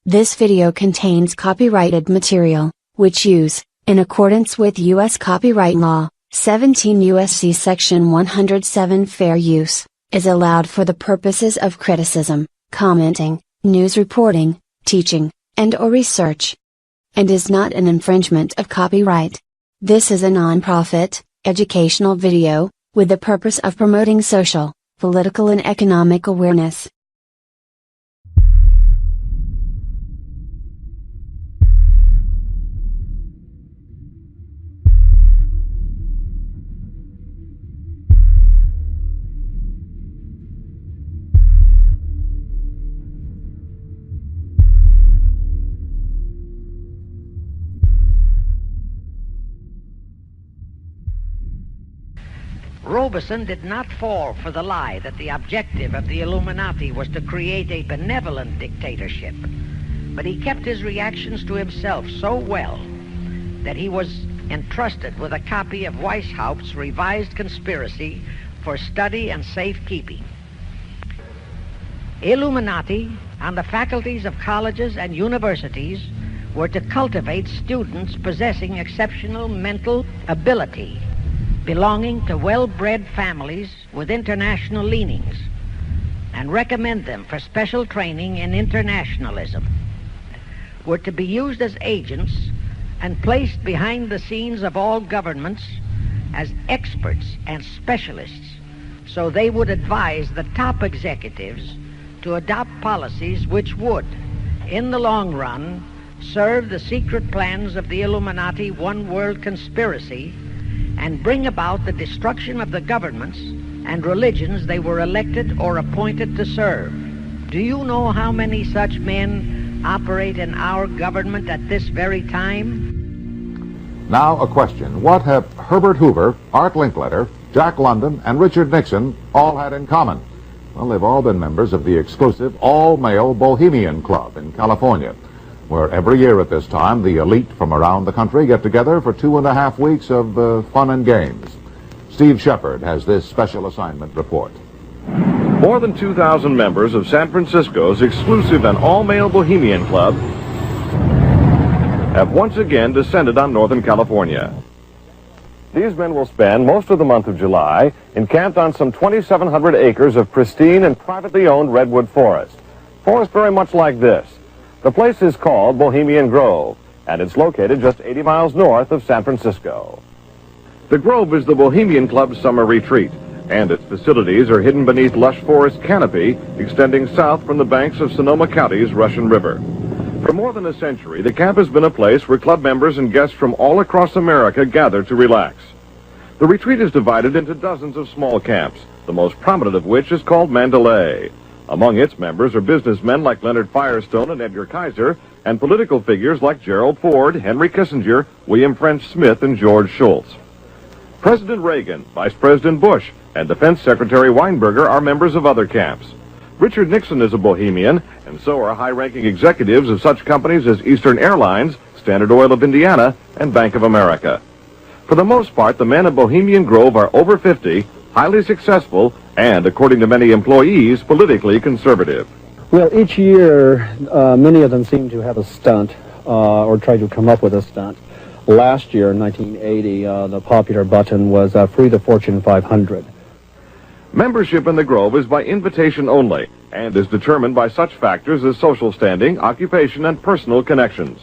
This video contains copyrighted material, which use, in accordance with U.S. copyright law, 17 U.S.C. Section 107 fair use, is allowed for the purposes of criticism, commenting, news reporting, teaching, and/or research, and is not an infringement of copyright. This is a non-profit, educational video, with the purpose of promoting social, political and economic awareness. Robeson did not fall for the lie that the objective of the Illuminati was to create a benevolent dictatorship, but he kept his reactions to himself so well that he was entrusted with a copy of Weishaupt's revised conspiracy for study and safekeeping. Illuminati and the faculties of colleges and universities were to cultivate students possessing exceptional mental ability, belonging to well-bred families with international leanings, and recommend them for special training in internationalism, were to be used as agents and placed behind the scenes of all governments as experts and specialists, so they would advise the top executives to adopt policies which would, in the long run, serve the secret plans of the Illuminati one world conspiracy and bring about the destruction of the governments and religions they were elected or appointed to serve. Do you know how many such men operate in our government at this very time? Now a question. What have Herbert Hoover, Art Linkletter, Jack London, and Richard Nixon all had in common? Well, they've all been members of the exclusive all-male Bohemian Club in California, where every year at this time the elite from around the country get together for 2.5 weeks of fun and games. Steve Shepard has this special assignment report. More than 2,000 members of San Francisco's exclusive and all-male Bohemian Club have once again descended on Northern California. These men will spend most of the month of July encamped on some 2,700 acres of pristine and privately owned redwood forest. Forest very much like this. The place is called Bohemian Grove, and it's located just 80 miles north of San Francisco. The Grove is the Bohemian Club's summer retreat, and its facilities are hidden beneath lush forest canopy extending south from the banks of Sonoma County's Russian River. For more than a century, the camp has been a place where club members and guests from all across America gather to relax. The retreat is divided into dozens of small camps, the most prominent of which is called Mandalay. Among its members are businessmen like Leonard Firestone and Edgar Kaiser, and political figures like Gerald Ford, Henry Kissinger, William French Smith, and George Shultz. President Reagan, Vice President Bush, and Defense Secretary Weinberger are members of other camps. Richard Nixon is a Bohemian, and so are high-ranking executives of such companies as Eastern Airlines, Standard Oil of Indiana, and Bank of America. For the most part, the men of Bohemian Grove are over 50, highly successful, and, according to many employees, politically conservative. Well, each year, many of them seem to have a stunt, or try to come up with a stunt. Last year, in 1980, the popular button was Free the Fortune 500. Membership in the Grove is by invitation only, and is determined by such factors as social standing, occupation, and personal connections.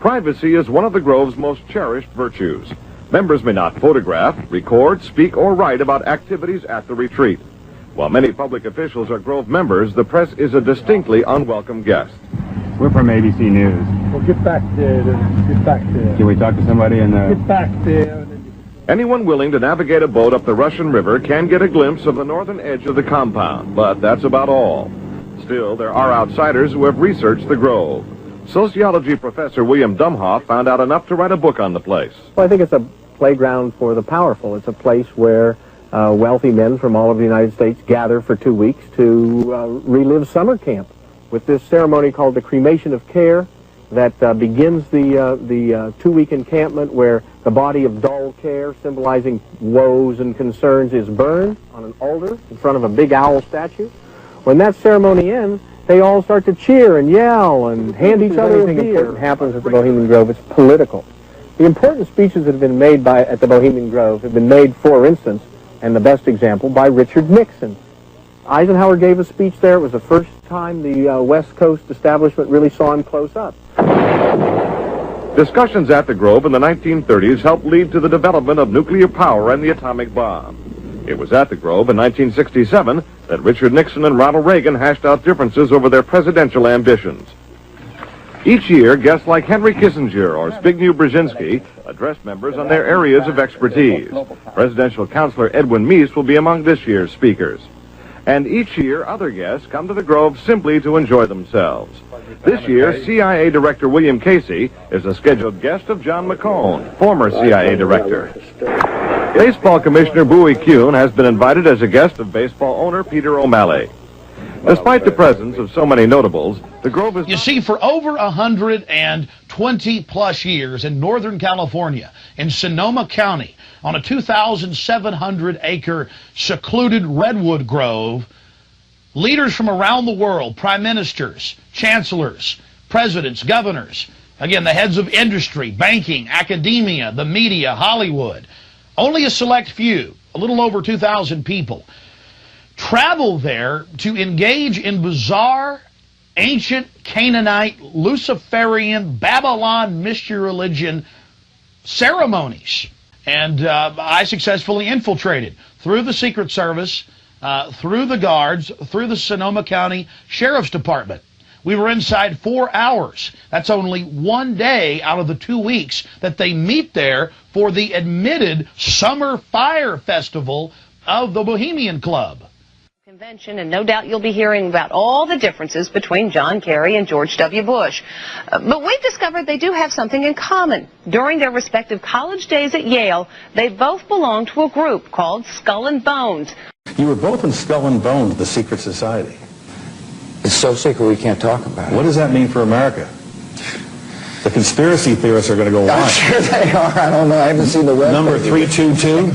Privacy is one of the Grove's most cherished virtues. Members may not photograph, record, speak, or write about activities at the retreat. While many public officials are Grove members, the press is a distinctly unwelcome guest. We're from ABC News. Well, get back there. Can we talk to somebody in the... Get back there. Anyone willing to navigate a boat up the Russian River can get a glimpse of the northern edge of the compound, but that's about all. Still, there are outsiders who have researched the Grove. Sociology professor William Dumhoff found out enough to write a book on the place. Well, I think it's a playground for the powerful. It's a place where wealthy men from all over the United States gather for 2 weeks to relive summer camp with this ceremony called the cremation of care that begins the 2-week encampment where the body of dull care, symbolizing woes and concerns, is burned on an altar in front of a big owl statue. When that ceremony ends, they all start to cheer and yell and hand each other a beer. Anything important happens at the Bohemian Grove, it's political. The important speeches that have been made at the Bohemian Grove have been made, for instance, and the best example, by Richard Nixon. Eisenhower gave a speech there. It was the first time the West Coast establishment really saw him close up. Discussions at the Grove in the 1930s helped lead to the development of nuclear power and the atomic bomb. It was at the Grove in 1967 that Richard Nixon and Ronald Reagan hashed out differences over their presidential ambitions. Each year, guests like Henry Kissinger or Zbigniew Brzezinski addressed members on their areas of expertise. Presidential counselor Edwin Meese will be among this year's speakers. And each year, other guests come to the Grove simply to enjoy themselves. This year, CIA Director William Casey is a scheduled guest of John McCone, former CIA Director. Baseball Commissioner Bowie Kuhn has been invited as a guest of baseball owner Peter O'Malley. Despite the presence of so many notables, the Grove is... You see, for over 120-plus years in Northern California, in Sonoma County, on a 2,700-acre secluded redwood grove, leaders from around the world, prime ministers, chancellors, presidents, governors, again, the heads of industry, banking, academia, the media, Hollywood, only a select few, a little over 2,000 people, travel there to engage in bizarre, ancient Canaanite, Luciferian, Babylon mystery religion ceremonies. And I successfully infiltrated through the Secret Service, through the guards, through the Sonoma County Sheriff's Department. We were inside 4 hours. That's only one day out of the 2 weeks that they meet there for the admitted Summer Fire Festival of the Bohemian Club. Convention, and no doubt you'll be hearing about all the differences between John Kerry and George W. Bush. But we've discovered they do have something in common. During their respective college days at Yale, they both belonged to a group called Skull and Bones. You were both in Skull and Bones, the secret society. It's so secret we can't talk about it. What does that mean for America? The conspiracy theorists are going to go on. I'm sure they are. I don't know. I haven't seen the web. Number 322?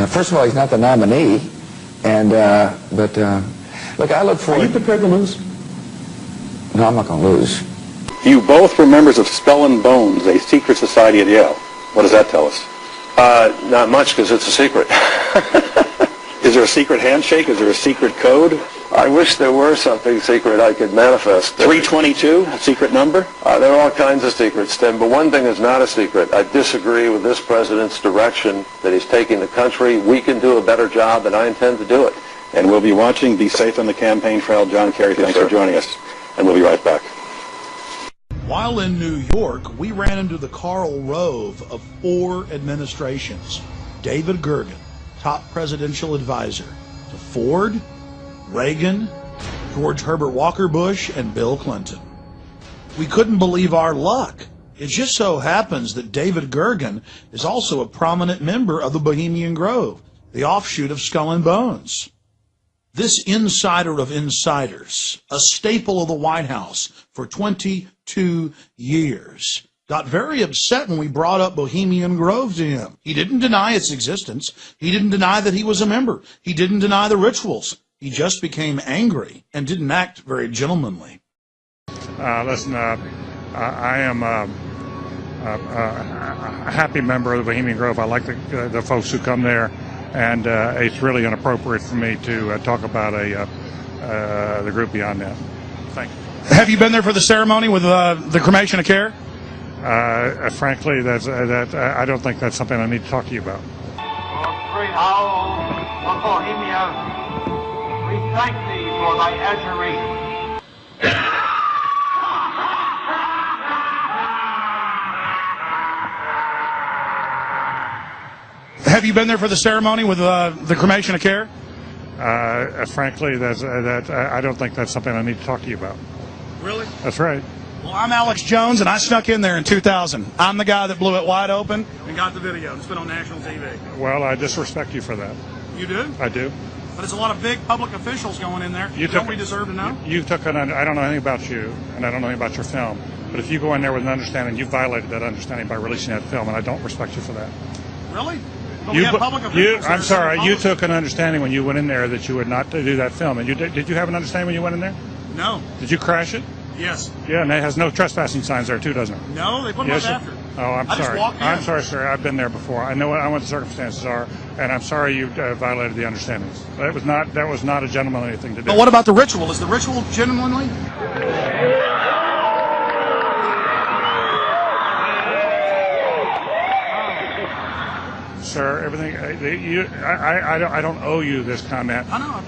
First of all, he's not the nominee, and look, I look forward. Are you prepared to lose? No, I'm not going to lose. You both were members of Skull and Bones, a secret society at Yale. What does that tell us? Not much, because it's a secret. Is there a secret handshake? Is there a secret code? I wish there were something secret I could manifest. 322, a secret number? There are all kinds of secrets, Tim, but one thing is not a secret. I disagree with this president's direction that he's taking the country. We can do a better job, and I intend to do it. And we'll be watching. Be safe on the campaign trail. John Kerry, thanks for joining us. And we'll be right back. While in New York, we ran into the Karl Rove of 4 administrations. David Gergen, top presidential advisor to Ford, Reagan, George Herbert Walker Bush, and Bill Clinton. We couldn't believe our luck. It just so happens that David Gergen is also a prominent member of the Bohemian Grove, the offshoot of Skull and Bones. This insider of insiders, a staple of the White House for 22 years, got very upset when we brought up Bohemian Grove to him. He didn't deny its existence. He didn't deny that he was a member. He didn't deny the rituals. He just became angry and didn't act very gentlemanly. Listen, I am a happy member of the Bohemian Grove. I like the folks who come there, and it's really inappropriate for me to talk about the group beyond that. Thank you. Have you been there for the ceremony with the cremation of care? Frankly, I don't think that's something I need to talk to you about. Great owl of Bohemia, we thank thee for thy adjuration. Have you been there for the ceremony with the cremation of care? Frankly, I don't think that's something I need to talk to you about. Really? That's right. Well, I'm Alex Jones, and I snuck in there in 2000. I'm the guy that blew it wide open and got the video. It's been on national TV. Well, I disrespect you for that. You do? I do. But it's a lot of big public officials going in there. Don't we deserve to know? I don't know anything about you, and I don't know anything about your film. But if you go in there with an understanding, you violated that understanding by releasing that film, and I don't respect you for that. Really? I'm sorry, you took an understanding when you went in there that you would not do that film. And did you have an understanding when you went in there? No. Did you crash it? Yes. Yeah, and it has no trespassing signs there too, doesn't it? No, they put them up after. Oh, I'm sorry. I'm sorry, sir. I've been there before. I know what the circumstances are, and I'm sorry you violated the understandings. That was not a gentlemanly thing to do. But what about the ritual? Is the ritual gentlemanly? Sir, everything. I don't owe you this comment. I know.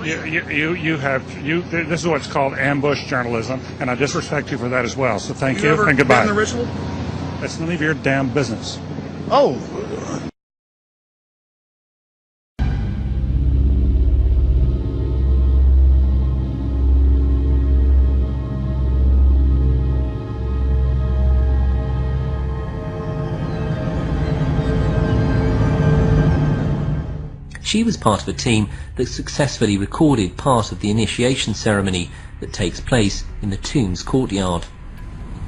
This is what's called ambush journalism, and I disrespect you for that as well. So thank you and goodbye. The ritual? That's none of your damn business. Oh. She was part of a team that successfully recorded part of the initiation ceremony that takes place in the tomb's courtyard.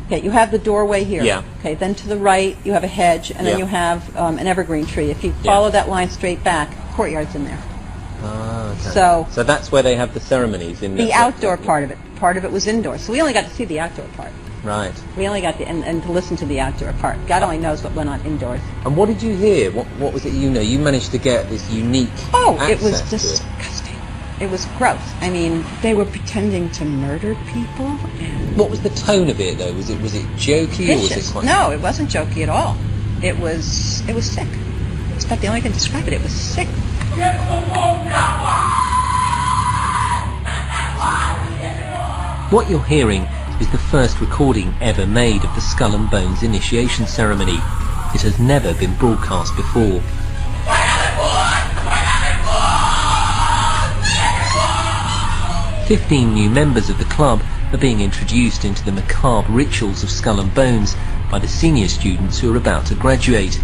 Okay, you have the doorway here. Yeah. Okay, then to the right you have a hedge, and then you have an evergreen tree. If you follow that line straight back, courtyard's in there. Ah, okay. So that's where they have the ceremonies in the outdoor part of it. Part of it was indoor, so we only got to see the outdoor part. Right. We only got and to listen to the outdoor part. God only knows what went on indoors. And what did you hear? What was it you know? You managed to get this unique it was disgusting. It was gross. I mean, they were pretending to murder people. What was the tone of it, though? Was it jokey Vicious. or was it quite... No, it wasn't jokey at all. It was sick. It's about the only thing to describe it. It was sick. What you're hearing is the first recording ever made of the Skull and Bones initiation ceremony. It has never been broadcast before. "15 new members of the club are being introduced into the macabre rituals of Skull and Bones by the senior students who are about to graduate.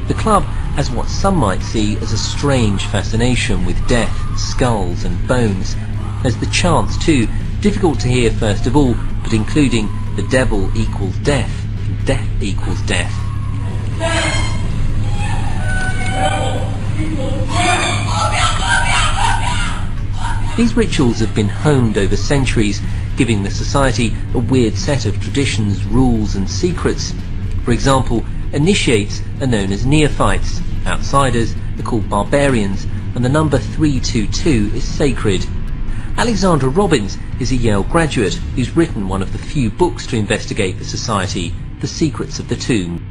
The club has what some might see as a strange fascination with death, skulls and bones. There's the chants too, difficult to hear first of all, but including the devil equals death, and death equals death. These rituals have been honed over centuries, giving the society a weird set of traditions, rules and secrets. For example, initiates are known as neophytes, outsiders are called barbarians, and the number 322 is sacred. Alexandra Robbins is a Yale graduate who's written one of the few books to investigate the society, The Secrets of the Tomb.